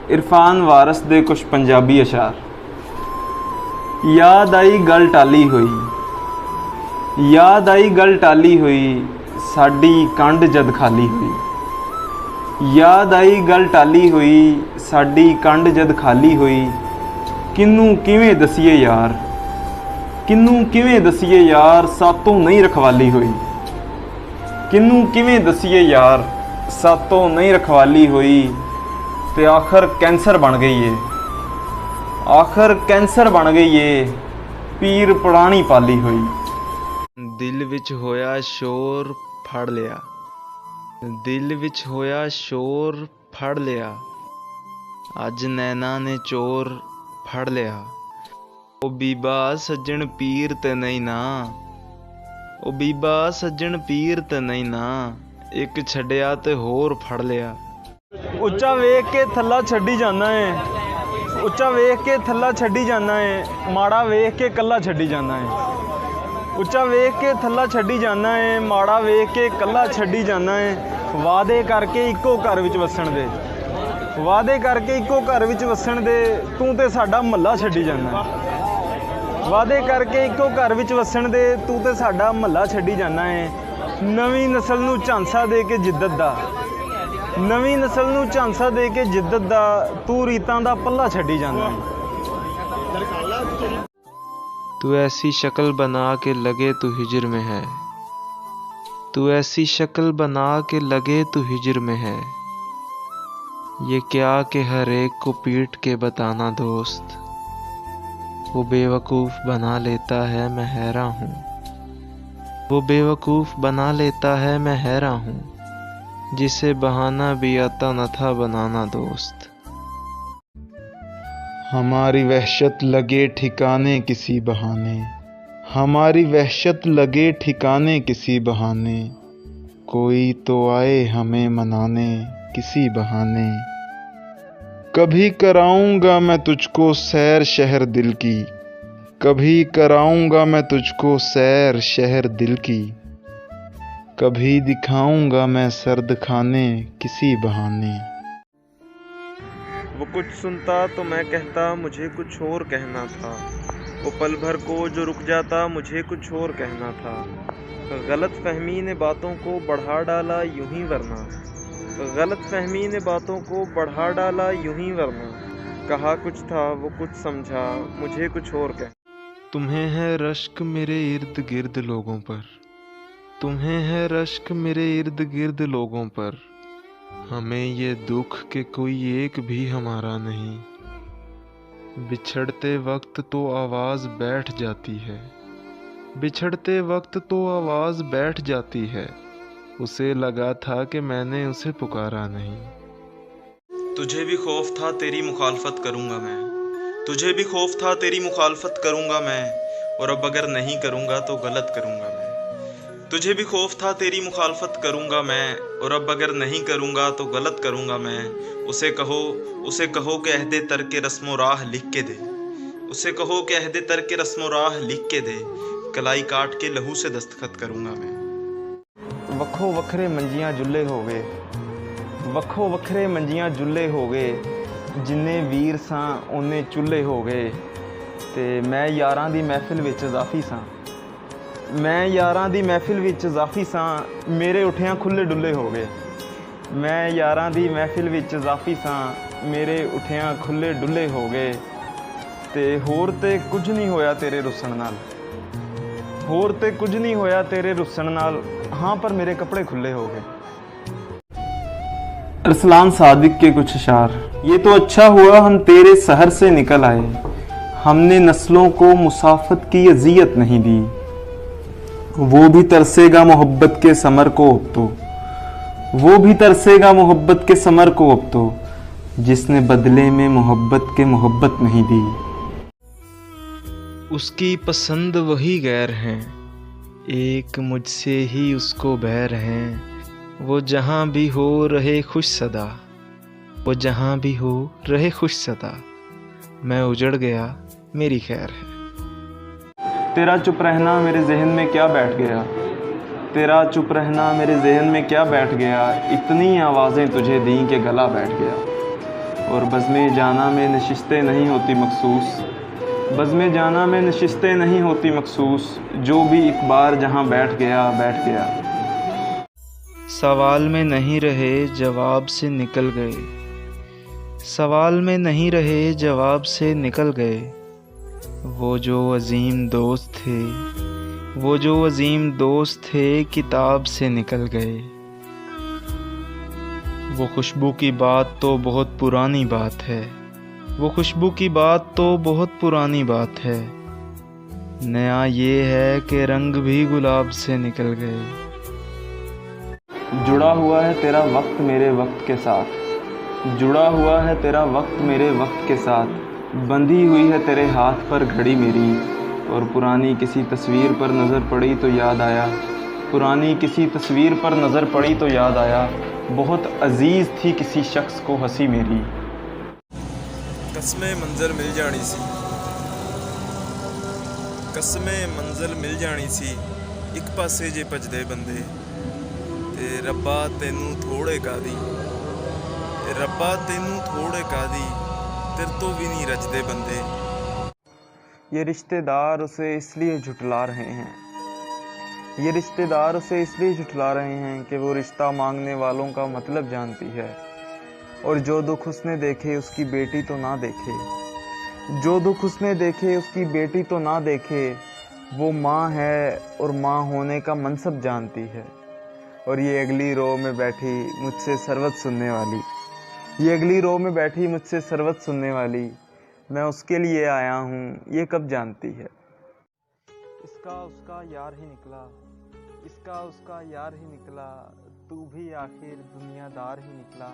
इरफान वारस दे कुछ पंजाबी अशार। याद आई गल टाली हुई, याद आई गल टाली हुई, साडी कंड जद खाली हुई। याद आई गल टाली हुई, साडी कंड जद खाली हुई। किनू किवें दसीए यार, किनू किवें दसीए यार, सातों नहीं रखवाली हुई। किनू किवें दसीए यार, सातों नहीं रखवाली हुई। ते आखिर कैंसर बन गई है, आखिर कैंसर बन गई है, पीर पुरानी पाली हुई। दिल विच होया शोर फड़ लिया, दिल विच होया शोर फड़ लिया, अज नैना ने चोर फड़ लिया। ओ बीबा सज्जन पीर ते नहीं ना, ओ बीबा सज्जन पीर ते नहीं ना, एक छड्डिया ते होर फड़ लिया। उच्चा वेख के थल्ला छड्डी जाना है, उच्चा वेख के थल्ला छड्डी जाना है, माड़ा वेख के कल्ला छड्डी जाना है। उच्चा वेख के थल्ला छड्डी जाना है, माड़ा वेख के कल्ला छड्डी जाना है। वादे करके इक्को घर विच वसण दे, वादे करके इक्को घर विच वसण दे, तू ते साडा महल्ला छड्डी जाना है। वादे करके इक्को घर विच वसण दे, तू ते साडा महल्ला छड्डी जाना है। नवीं नस्ल नूं झांसा दे के जिद्दत दा, नवीं नस्ल नूं झांसा दे के जिद्दत दा, तू रीतां दा पल्ला छड्डी जाना है। तू ऐसी शक्ल बना के लगे तू हिजर में है, तू ऐसी शक्ल बना के लगे तू हिजर में है। ये क्या कि हर एक को पीट के बताना दोस्त, वो बेवकूफ़ बना लेता है मैं हैरान हूँ, वो बेवकूफ़ बना लेता है मैं हैरान हूँ, जिसे बहाना भी आता न था बनाना दोस्त। हमारी वहशत लगे ठिकाने किसी बहाने, हमारी वहशत लगे ठिकाने किसी बहाने, कोई तो आए हमें मनाने किसी बहाने। कभी कराऊंगा मैं तुझको सैर शहर दिल की, कभी कराऊंगा मैं तुझको सैर शहर दिल की, कभी दिखाऊंगा मैं सर्द खाने किसी बहाने। वो कुछ सुनता तो मैं कहता मुझे कुछ और कहना था, वो पल भर को जो रुक जाता मुझे कुछ और कहना था। गलत फहमी ने बातों को बढ़ा डाला यूं ही वरना, गलत फहमी ने बातों को बढ़ा डाला यूं ही वरना। कहा कुछ था वो कुछ समझा मुझे कुछ और कह। तुम्हें है रश्क मेरे इर्द गिर्द लोगों पर, तुम्हें है रश्क मेरे इर्द गिर्द लोगों पर, हमें ये दुख के कोई एक भी हमारा नहीं। बिछड़ते वक्त तो आवाज़ बैठ जाती है, बिछड़ते वक्त तो आवाज़ बैठ जाती है, उसे लगा था कि मैंने उसे पुकारा नहीं। तुझे भी खौफ था तेरी मुखालफत करूँगा मैं, तुझे भी खौफ था तेरी मुखालफत करूँगा मैं, और अब अगर नहीं करूँगा तो गलत करूँगा मैं। तुझे भी खौफ था तेरी मुखालफत करूँगा मैं, और अब अगर नहीं करूँगा तो गलत करूँगा मैं। उसे कहो कि अहदे तरके रस्मो राह लिख के दे, उसे कहो कि अहदे तरके रस्मो राह लिख के दे, कलाई काट के लहू से दस्तखत करूँगा मैं। वक्खो वखरे मंजियां जुल्ले हो गए, वक्खो वखरे मंजियां जुल्ले हो गए, जिन्ने वीर सां उन्ने चुल्हे हो गए। ते मैं यारां दी महफिल विच ज़ाफी सां, मैं यारां दी महफिल विच ज़ाफी सां, मेरे उठियां खुले डुल्ले हो गए। मैं यारां दी महफिल विच ज़ाफी सां, मेरे उठियां खुले डुल्ले हो गए। ते होर ते कुछ नहीं होया तेरे रुस्सण नाल, होर ते कुछ नहीं होया तेरे रुस्सण नाल, हाँ पर मेरे कपड़े खुले हो गए। अरसलान सादिक के कुछ अशार। ये तो अच्छा हुआ हम तेरे शहर से निकल आए, हमने नस्लों को मुसाफत की अजियत नहीं दी। वो भी तरसेगा मोहब्बत के समर को अब तो, वो भी तरसेगा मोहब्बत के समर को अब तो, जिसने बदले में मोहब्बत के मोहब्बत नहीं दी। उसकी पसंद वही गैर हैं, एक मुझसे ही उसको बैर हैं। वो जहाँ भी हो रहे खुश सदा, वो जहाँ भी हो रहे खुश सदा, मैं उजड़ गया मेरी खैर है। तेरा चुप रहना मेरे जहन में क्या बैठ गया, तेरा चुप रहना मेरे जहन में क्या बैठ गया, इतनी आवाज़ें तुझे दी कि गला बैठ गया। और बज़्म जाना में नशिस्तें नहीं होती मखसूस, बज़्म जाना में नशिस्तें नहीं होती मखसूस, जो भी एक बार जहाँ बैठ गया बैठ गया। सवाल में नहीं रहे जवाब से निकल गए, सवाल में नहीं रहे जवाब से निकल गए। वो जो अजीम दोस्त थे, वो जो अजीम दोस्त थे किताब से निकल गए। वो खुशबू की बात तो बहुत पुरानी बात है, वो खुशबू की बात तो बहुत पुरानी बात है। नया ये है कि रंग भी गुलाब से निकल गए। जुड़ा हुआ है तेरा वक्त मेरे वक्त के साथ, जुड़ा हुआ है तेरा वक्त मेरे वक्त के साथ, बंधी हुई है तेरे हाथ पर घड़ी मेरी। और पुरानी किसी तस्वीर पर नज़र पड़ी तो याद आया, पुरानी किसी तस्वीर पर नज़र पड़ी तो याद आया, बहुत अजीज़ थी किसी शख्स को हंसी मेरी। कसमें मंज़िल मिल जानी सी, कसमें मंज़िल मिल जानी सी, एक पासे जे भजदे बंदे ते रब्बा तैनू थोड़े कादी, रब्बा तैनू थोड़े कादी, तेरे तो भी नहीं रजदे बंदे। ये रिश्तेदार उसे इसलिए झुठला रहे हैं, ये रिश्तेदार उसे इसलिए झुठला रहे हैं कि वो रिश्ता मांगने वालों का मतलब जानती है। और जो दुख उसने देखे उसकी बेटी तो ना देखे, जो दुख उसने देखे उसकी बेटी तो ना देखे। वो माँ है और माँ होने का मनसब जानती है। और ये अगली रो में बैठी मुझसे सरवत सुनने वाली, ये अगली रो में बैठी मुझसे सरवत सुनने वाली, मैं उसके लिए आया हूँ ये कब जानती है। इसका उसका यार ही निकला, इसका उसका यार ही निकला, तू भी आखिर दुनियादार ही निकला।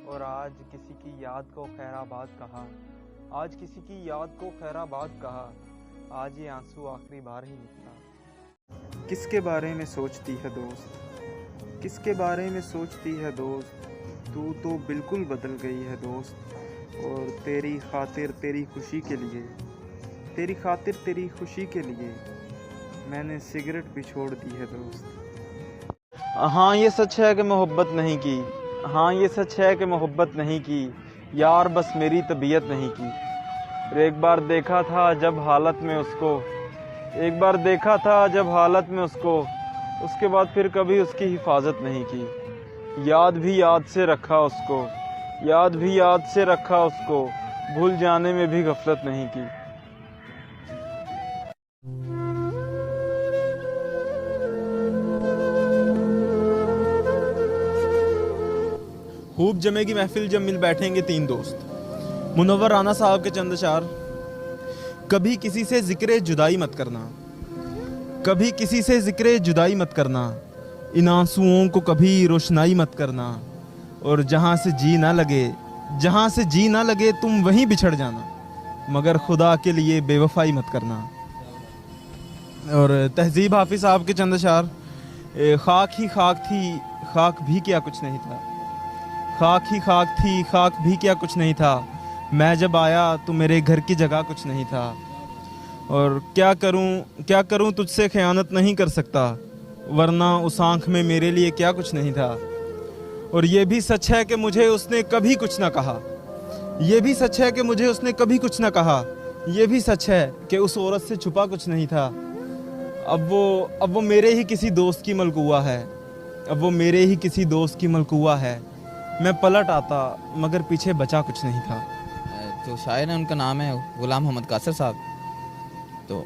और आज किसी की याद को खैराबाद कहा, आज किसी की याद को खैराबाद कहा, आज ये आंसू आखिरी बार ही निकला। किसके बारे में सोचती है दोस्त, किसके बारे में सोचती है दोस्त, तू तो बिल्कुल बदल गई है दोस्त। और तेरी खातिर तेरी खुशी के लिए, तेरी खातिर तेरी खुशी के लिए मैंने सिगरेट भी छोड़ दी है दोस्त। हाँ ये सच है कि मोहब्बत नहीं की, हाँ ये सच है कि मोहब्बत नहीं की, यार बस मेरी तबीयत नहीं की। और एक बार देखा था जब हालत में उसको, एक बार देखा था जब हालत में उसको, उसके बाद फिर कभी उसकी हिफाजत नहीं की। याद भी याद से रखा उसको, याद भी याद से रखा उसको, भूल जाने में भी गफलत नहीं की। खूब जमेगी महफिल जब मिल बैठेंगे तीन दोस्त, मुनव्वर राना साहब के चंद अशार। कभी किसी से जिक्र जुदाई मत करना, कभी किसी से जिक्र जुदाई मत करना, इन आंसुओं को कभी रोशनाई मत करना। और जहाँ से जी ना लगे, जहाँ से जी ना लगे तुम वहीं बिछड़ जाना, मगर खुदा के लिए बेवफाई मत करना। और तहजीब हाफिज साहब के चंद अशार। खाक ही खाक थी, खाक भी क्या कुछ नहीं था, खाक ही खाक थी, खाक भी क्या कुछ नहीं था, मैं जब आया तो मेरे घर की जगह कुछ नहीं था। और क्या करूं तुझसे ख़यानत नहीं कर सकता, वरना उस आँख में मेरे लिए क्या कुछ नहीं था। और ये भी सच है कि मुझे उसने कभी कुछ ना कहा, ये भी सच है कि मुझे उसने कभी कुछ ना कहा, ये भी सच है कि उस औरत से छुपा कुछ नहीं था। अब वो मेरे ही किसी दोस्त की मलकुआ है, अब वो मेरे ही किसी दोस्त की मलकुआ है। मैं पलट आता मगर पीछे बचा कुछ नहीं था। जो शायर हैं उनका नाम है गुलाम मोहम्मद कासर साहब। तो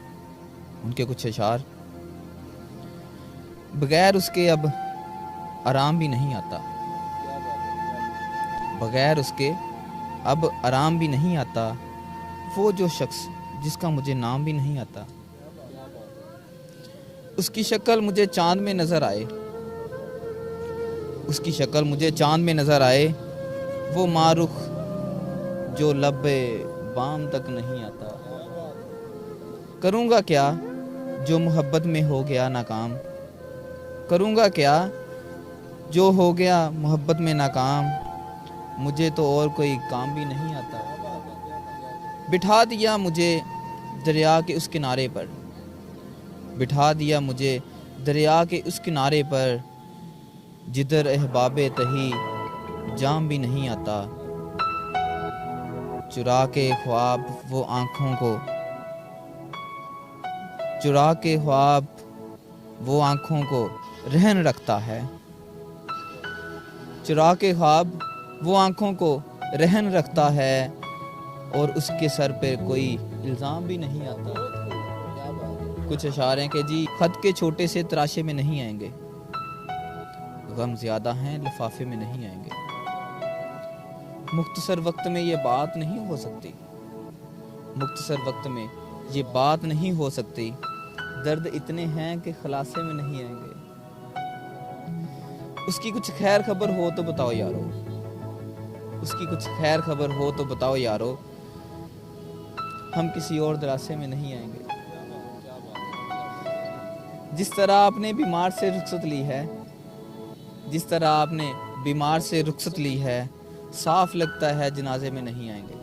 उनके कुछ अशार। बगैर उसके अब आराम भी नहीं आता, बगैर उसके अब आराम भी नहीं आता, वो जो शख्स जिसका मुझे नाम भी नहीं आता। उसकी शक्ल मुझे चांद में नज़र आए, उसकी शक्ल मुझे चांद में नज़र आए, वो मारुख जो लब्बे बाम तक नहीं आता। करूँगा क्या जो मोहब्बत में हो गया नाकाम, करूँगा क्या जो हो गया मोहब्बत में नाकाम, मुझे तो और कोई काम भी नहीं आता। बिठा दिया मुझे दरिया के उस किनारे पर, बिठा दिया मुझे दरिया के उस किनारे पर, जिधर अहबाबे तही जाम भी नहीं आता। चुरा के ख्वाब वो आंखों को, चुरा के ख्वाब वो आंखों को रहन रखता है, चुरा के ख्वाब वो आंखों को रहन रखता है, और उसके सर पे कोई इल्ज़ाम भी नहीं आता। कुछ अशार हैं कि जी खत के छोटे से तराशे में नहीं आएंगे, गम ज़्यादा हैं लिफाफे में नहीं आएंगे। मुख्तसर वक्त में ये बात नहीं हो सकती, मुख्तसर वक्त में ये बात नहीं हो सकती, दर्द इतने हैं कि खलासे में नहीं आएंगे। उसकी कुछ खैर खबर हो तो बताओ यारो, उसकी कुछ खैर खबर हो तो बताओ यारो, हम किसी और दरासे में नहीं आएंगे। जिस तरह आपने बीमार से रुखसत ली है, जिस तरह आपने बीमार से रुखसत ली है, साफ लगता है जनाजे में नहीं आएंगे।